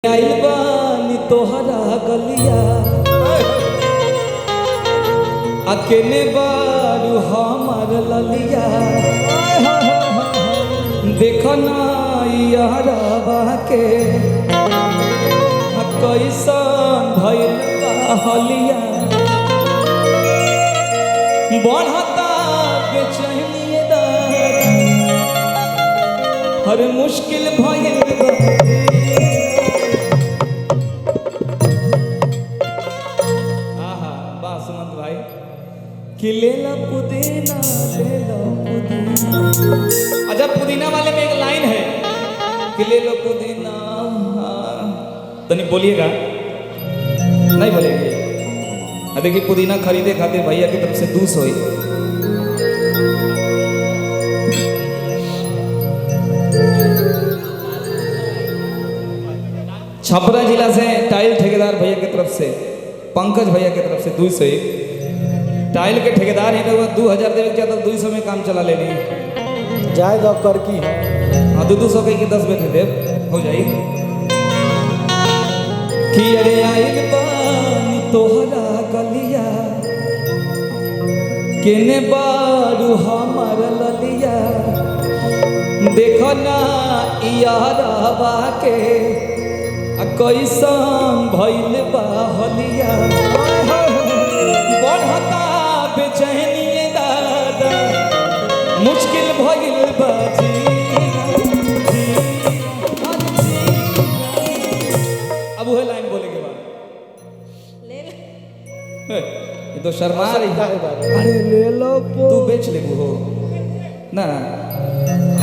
आइल बानी तोहरा गलिया अकेले बारू हमार ललिया देखो ना यारबा के कैसन भइल बा हलिया बढ़ता बेचैनी हर मुश्किल भइल बा। कि लेला पुदीना अच्छा पुदीना वाले में एक लाइन है कि ले लो पुदीना तो नहीं बोलिएगा नहीं बोलेंगे। देखिए पुदीना खरीदे खातिर भैया की तरफ से 200 ही छपरा जिला से टाइल ठेकेदार भैया की तरफ से पंकज भैया की तरफ से 200 ही टाइल के ठेकेदार हैं तो 2000 देवे क्या तो 200 में काम चला लेनी जाएगा कर की हाँ 200 के 10 बैठे देव हो जाएगी कि अरे आइल बानी तोहरा गलिया केने बारू हमार ललिया देखो ना यारबा के कैसन भइल बा हलिया बढ़ता बेचैनी दादा मुश्किल भइल बा अब वह लाइन बोले के बाद ये तो शर्मा रही है। अरे ले लो तू बेच ले हो ना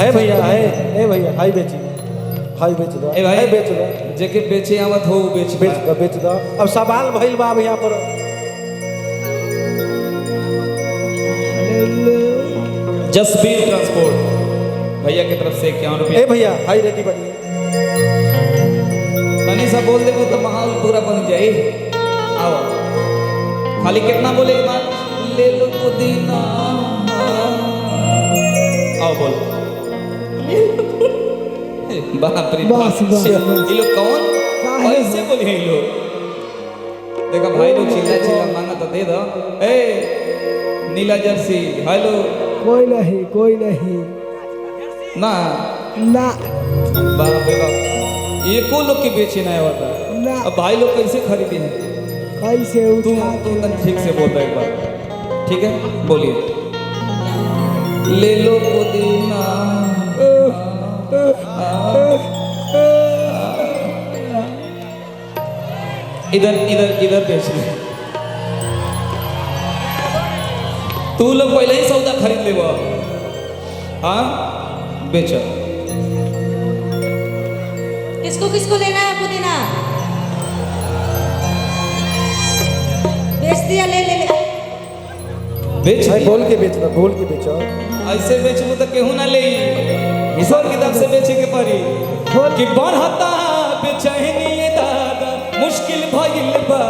है भैया है भैया हाई बेची हाई बेच दो ए भाई बेच दो जेके बेचे आवत हो बेच दो अब सवाल भइल बा अब यहाँ पर जसबीर ट्रांसपोर्ट भैया की तरफ से 51 रुपये। भैया हाई रेडी बनी तनी सा बोल देबो तो माहौल पूरा बन जाए। आओ खाली कितना बोले के बाद ले लो पुदीना आओ बोल बाप रे बाप ये लोग कौन कैसे बोले ये लोग देखा भाई लोग चिल्ला मांगा तो दे दो ए नीला जर्सी हेलो कोई नहीं ना ना बाप रे बाप एको लोग के बेचे ना होता ना अब भाई लोग कैसे खरीदे हैं कैसे तू ठीक से बोल रहा एक बार ठीक है बोलिए ले लो पुदीना इधर बेच ले तू लोग पहले ही सौदा खरीद ले हाँ बेच किसको लेना है पुदीना बेच दिया ले बेच बोल के बेचो ऐसे बेचबू तो केहू ना ले हिसाब किताब से बेचे के पड़ी कि बढ़ता बेचैनी दादा मुश्किल भइल बा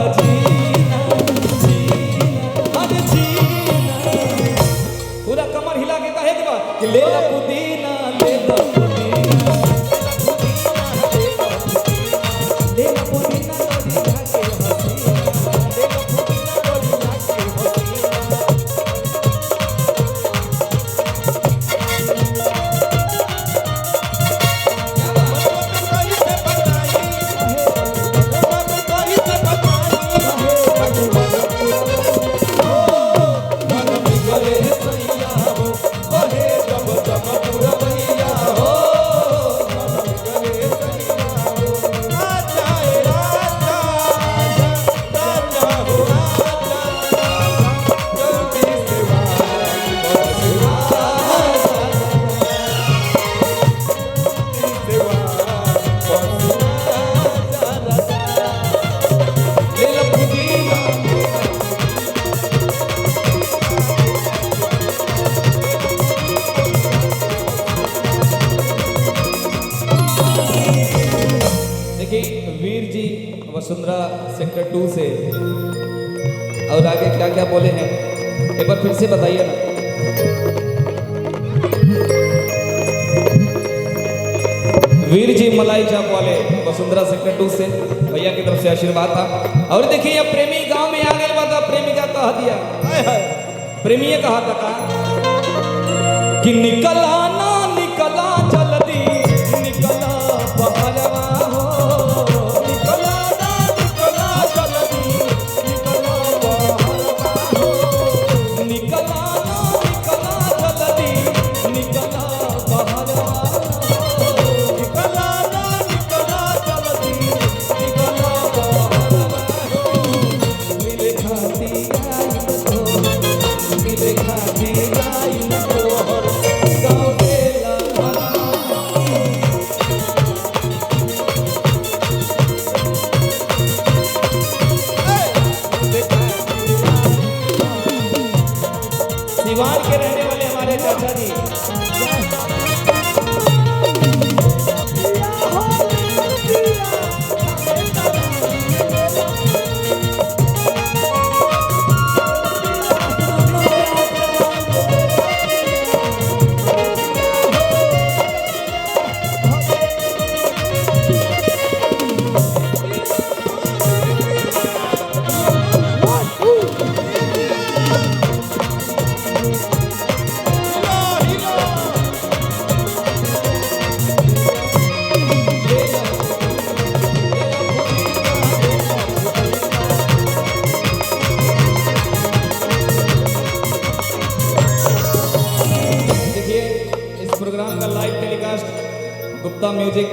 पूरा कमर हिला के कहे के बा कि ले ला पुदीना ले ला पुदीना ले ला पुदीना वसुंधरा सेक्टर 2 से और आगे क्या क्या बोले हैं एक बार फिर से बताइए ना। वीर जी मलाई चाप वाले वसुंधरा सेक्टर 2 से भैया की तरफ से आशीर्वाद था। और देखिए अब प्रेमी गांव में आ गए बता प्रेमिका कहा दिया प्रेमी ये कहा था कि निकला ना निकला जल्दी निकला बहरवा हो निकला ना निकला जल्दी निकला बहरवा हो निकला ना निकला जल्दी निकला बहरवा हो निकला ना निकला जल्दी निकला बहरवा हो मिले खाती आई हो मिले खाती आई हो गाँव के लगा सिवान के रहने वाले हमारे चाचा जी प्रोग्राम का live telecast Gupta music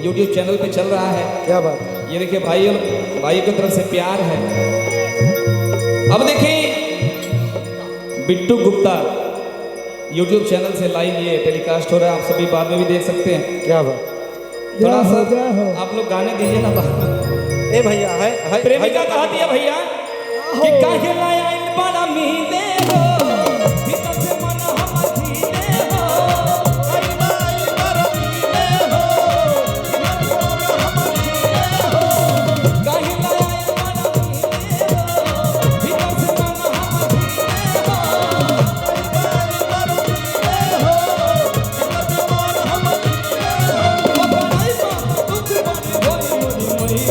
YouTube channel पे चल रहा है। क्या बात है? ये देखिए भाई की तरफ से प्यार है। अब देखिए बिट्टू गुप्ता यूट्यूब चैनल से लाइव ये टेलीकास्ट हो रहा है, आप सभी बाद में भी देख सकते हैं। क्या बात? थोड़ा सा आप लोग गाने दीजिए ना बाहर। ए भैया है प्रेमिका कहा दिया भैया कि काहे लाया इन बड़ा मीले हो भीतर से मन हमर धीले हो आई माई बड़ा मीले हो हमर धीले हो काहे लाया इन बड़ा मीले हो भीतर से मन हमर धीले हो आई माई बड़ा मीले हो भीतर से मन हमर धीले हो पकड़ाई बात दुख बन होई मोरी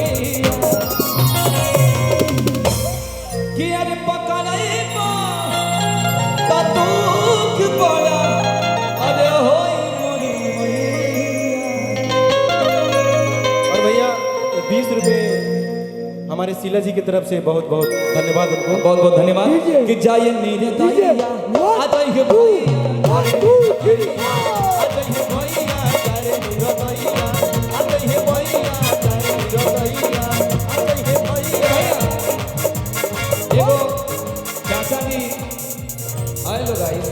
कि अरे पकड़ाई दुख बड़ा अरे होई मोरी मैया। और भैया 20 रुपए हमारे शीला जी की तरफ से बहुत बहुत धन्यवाद उनको। बहुत बहुत धन्यवाद कि जाइए मेरे दैया आ जाइए भैया आ जाइए भैया आ जाइए भैया आ जाइए भैया आ जाइए भैया एगो चाचा जी आए लो गाइस